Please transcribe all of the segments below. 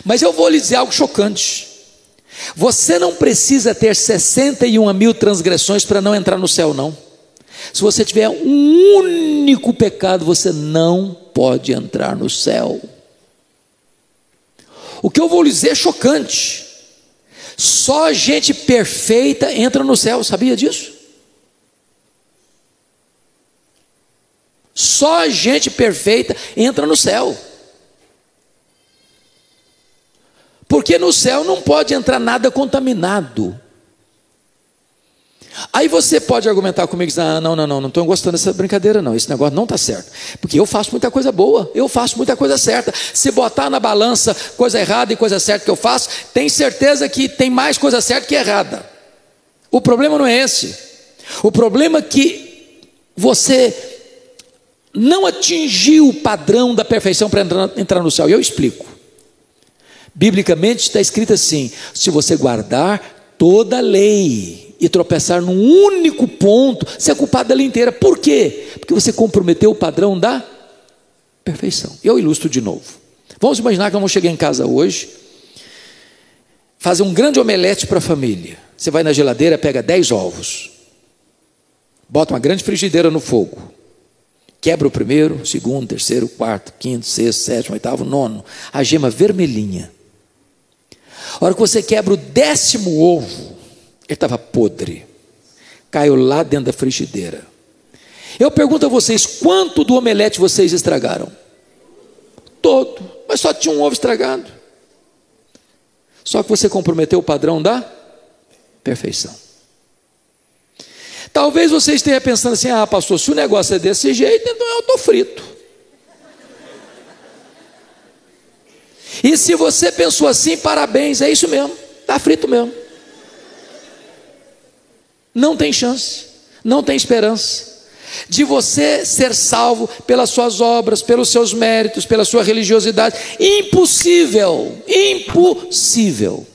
Mas eu vou lhe dizer algo chocante. Você não precisa ter 61.000 transgressões para não entrar no céu, não. Se você tiver um único pecado, você não pode entrar no céu. O que eu vou lhe dizer é chocante. Só gente perfeita entra no céu, sabia disso? Só gente perfeita entra no céu. Porque no céu não pode entrar nada contaminado. Aí você pode argumentar comigo e dizer, não estou gostando dessa brincadeira não, esse negócio não está certo, porque eu faço muita coisa boa, eu faço muita coisa certa. Se botar na balança coisa errada e coisa certa que eu faço, tem certeza que tem mais coisa certa que errada. O problema não é esse. O problema é que você não atingiu o padrão da perfeição para entrar no céu. E eu explico. Biblicamente está escrito assim: se você guardar toda a lei e tropeçar num único ponto, você é culpado da lei inteira. Por quê? Porque você comprometeu o padrão da perfeição. Eu ilustro de novo. Vamos imaginar que nós vamos chegar em casa hoje, fazer um grande omelete para a família. Você vai na geladeira, pega 10 ovos, bota uma grande frigideira no fogo, quebra o primeiro, segundo, terceiro, quarto, quinto, sexto, sétimo, oitavo, nono, a gema vermelhinha. A hora que você quebra o 10º ovo, ele estava podre, caiu lá dentro da frigideira. Eu pergunto a vocês, quanto do omelete vocês estragaram? Todo, mas só tinha um ovo estragado. Só que você comprometeu o padrão da perfeição. Talvez você esteja pensando assim, pastor, se o negócio é desse jeito, então eu estou frito. E se você pensou assim, parabéns, é isso mesmo, está frito mesmo. Não tem chance, não tem esperança de você ser salvo pelas suas obras, pelos seus méritos, pela sua religiosidade. Impossível, impossível.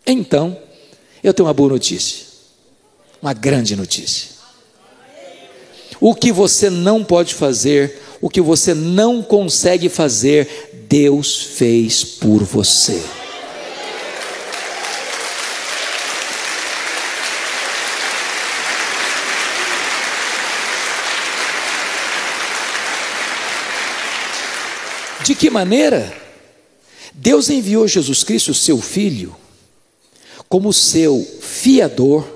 Então, eu tenho uma boa notícia, uma grande notícia. O que você não pode fazer, o que você não consegue fazer, Deus fez por você. De que maneira? Deus enviou Jesus Cristo, seu Filho, como seu fiador,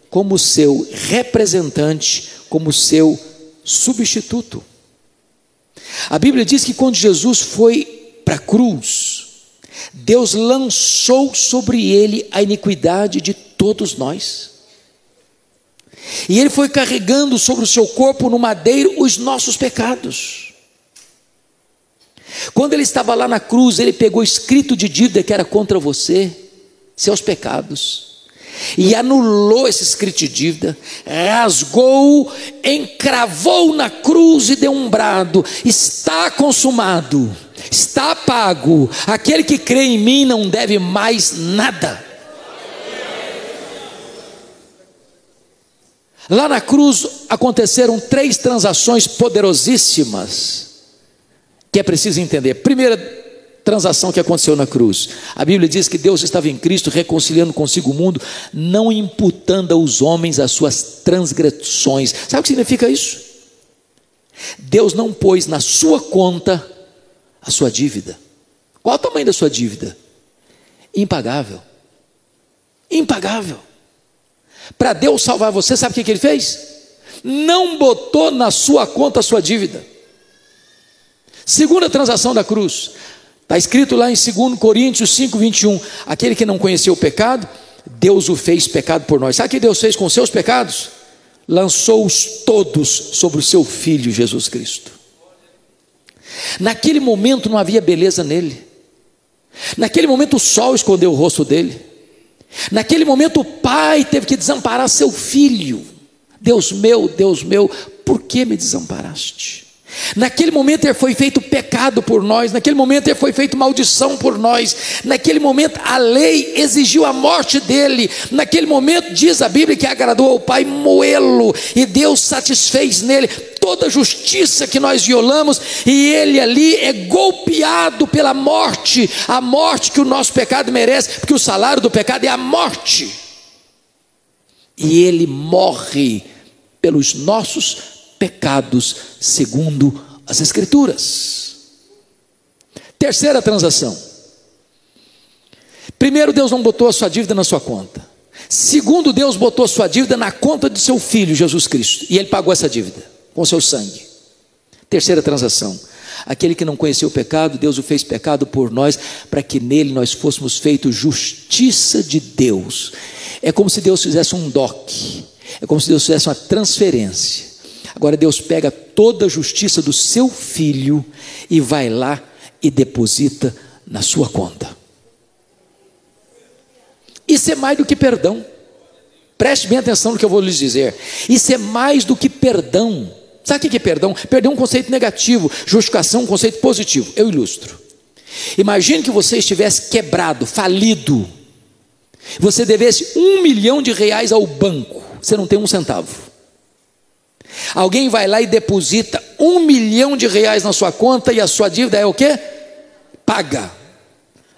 como seu representante, como seu substituto. A Bíblia diz que quando Jesus foi para a cruz, Deus lançou sobre ele a iniquidade de todos nós. E ele foi carregando sobre o seu corpo no madeiro os nossos pecados. Quando ele estava lá na cruz, ele pegou escrito de dívida que era contra você, seus pecados, e anulou esse escrito de dívida, rasgou, encravou na cruz e deu um brado: está consumado, está pago, aquele que crê em mim não deve mais nada. Lá na cruz aconteceram 3 transações poderosíssimas que é preciso entender. Primeira transação que aconteceu na cruz, a Bíblia diz que Deus estava em Cristo reconciliando consigo o mundo, não imputando aos homens as suas transgressões. Sabe o que significa isso? Deus não pôs na sua conta a sua dívida. Qual o tamanho da sua dívida? Impagável. Impagável. Para Deus salvar você, sabe o que ele fez? Não botou na sua conta a sua dívida. Segunda transação da cruz, está escrito lá em 2 Coríntios 5, 21, aquele que não conheceu o pecado, Deus o fez pecado por nós. Sabe o que Deus fez com os seus pecados? Lançou-os todos sobre o seu Filho Jesus Cristo. Naquele momento não havia beleza nele, naquele momento o sol escondeu o rosto dele, naquele momento o pai teve que desamparar seu filho. Deus meu, por que me desamparaste? Naquele momento ele foi feito pecado por nós, naquele momento ele foi feito maldição por nós, naquele momento a lei exigiu a morte dele, naquele momento diz a Bíblia que agradou ao Pai moê-lo, e Deus satisfez nele toda a justiça que nós violamos, e ele ali é golpeado pela morte, a morte que o nosso pecado merece, porque o salário do pecado é a morte, e ele morre pelos nossos pecados, segundo as Escrituras. Terceira transação. Primeiro, Deus não botou a sua dívida na sua conta. Segundo, Deus botou a sua dívida na conta de seu Filho, Jesus Cristo, e Ele pagou essa dívida com seu sangue. Terceira transação. Aquele que não conheceu o pecado, Deus o fez pecado por nós, para que nele nós fôssemos feitos justiça de Deus. É como se Deus fizesse um DOC, é como se Deus fizesse uma transferência. Agora Deus pega toda a justiça do seu Filho e vai lá e deposita na sua conta. Isso é mais do que perdão. Preste bem atenção no que eu vou lhes dizer. Isso é mais do que perdão. Sabe o que é perdão? Perdão é um conceito negativo, justificação é um conceito positivo. Eu ilustro. Imagine que você estivesse quebrado, falido. Você devesse R$1 milhão ao banco. Você não tem um centavo. Alguém vai lá e deposita R$1 milhão na sua conta, e a sua dívida é o quê? Paga.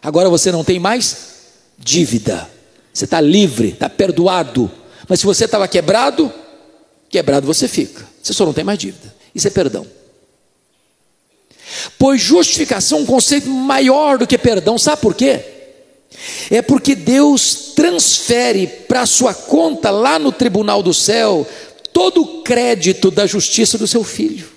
Agora você não tem mais dívida. Você está livre, está perdoado. Mas se você estava quebrado, quebrado você fica. Você só não tem mais dívida. Isso é perdão. Pois justificação é um conceito maior do que perdão. Sabe por quê? É porque Deus transfere para a sua conta lá no tribunal do céu todo o crédito da justiça do seu Filho.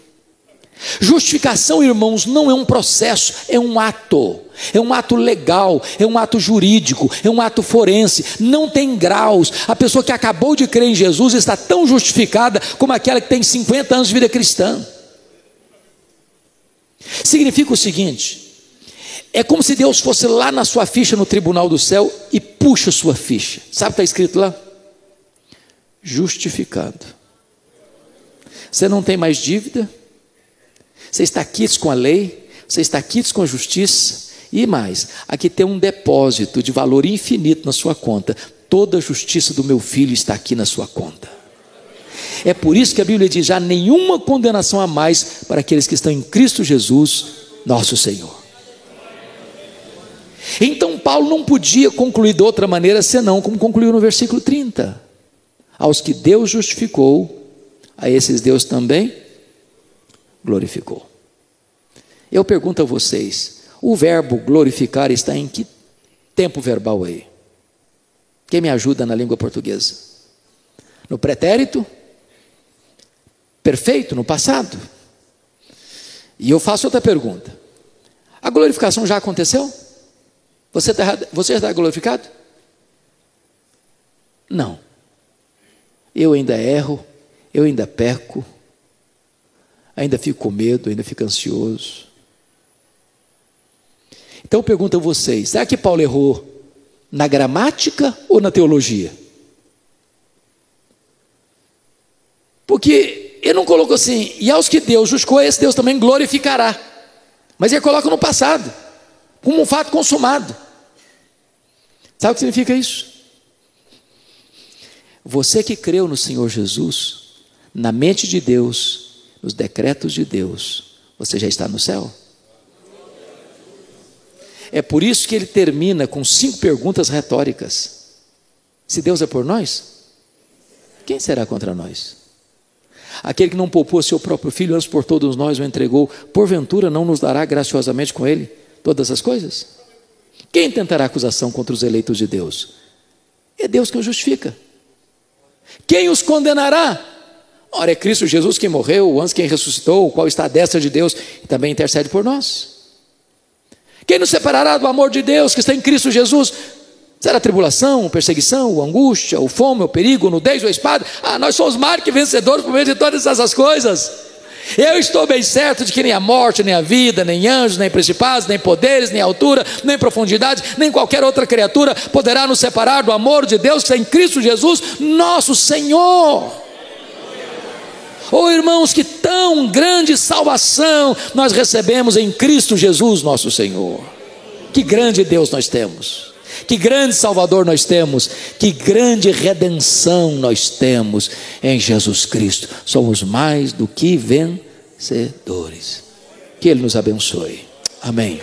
Justificação, irmãos, não é um processo, é um ato legal, é um ato jurídico, é um ato forense, não tem graus. A pessoa que acabou de crer em Jesus está tão justificada como aquela que tem 50 anos de vida cristã. Significa o seguinte: é como se Deus fosse lá na sua ficha no tribunal do céu e puxa a sua ficha. Sabe o que está escrito lá? Justificado. Você não tem mais dívida, você está quites com a lei, você está quites com a justiça, e mais, aqui tem um depósito de valor infinito na sua conta. Toda a justiça do meu Filho está aqui na sua conta. É por isso que a Bíblia diz: já nenhuma condenação a mais para aqueles que estão em Cristo Jesus, nosso Senhor. Então Paulo não podia concluir de outra maneira senão como concluiu no versículo 30: aos que Deus justificou, a esses Deus também glorificou. Eu pergunto a vocês, o verbo glorificar está em que tempo verbal aí? Quem me ajuda na língua portuguesa? No pretérito? Perfeito, no passado? E eu faço outra pergunta: a glorificação já aconteceu? Você já está glorificado? Não. Eu ainda erro, eu ainda peco, ainda fico com medo, ainda fico ansioso. Então eu pergunto a vocês: será que Paulo errou na gramática ou na teologia? Porque ele não colocou assim: e aos que Deus justificou, esse Deus também glorificará. Mas ele coloca no passado, como um fato consumado. Sabe o que significa isso? Você que creu no Senhor Jesus, na mente de Deus, nos decretos de Deus, você já está no céu. É por isso que ele termina com 5 perguntas retóricas. Se Deus é por nós, quem será contra nós? Aquele que não poupou seu próprio filho, antes por todos nós o entregou, porventura não nos dará graciosamente com ele todas as coisas? Quem tentará acusação contra os eleitos de Deus? É Deus que os justifica. Quem os condenará? Ora, é Cristo Jesus quem morreu, antes quem ressuscitou, o qual está à destra de Deus e também intercede por nós. Quem nos separará do amor de Deus que está em Cristo Jesus? Será a tribulação, a perseguição, a angústia, o fome, o perigo, a nudez ou a espada? Nós somos mais que vencedores por meio de todas essas coisas. Eu estou bem certo de que nem a morte, nem a vida, nem anjos, nem principados, nem poderes, nem altura, nem profundidade, nem qualquer outra criatura poderá nos separar do amor de Deus que está em Cristo Jesus, nosso Senhor. Oh irmãos, que tão grande salvação nós recebemos em Cristo Jesus nosso Senhor. Que grande Deus nós temos, que grande Salvador nós temos, que grande redenção nós temos em Jesus Cristo. Somos mais do que vencedores. Que Ele nos abençoe. Amém.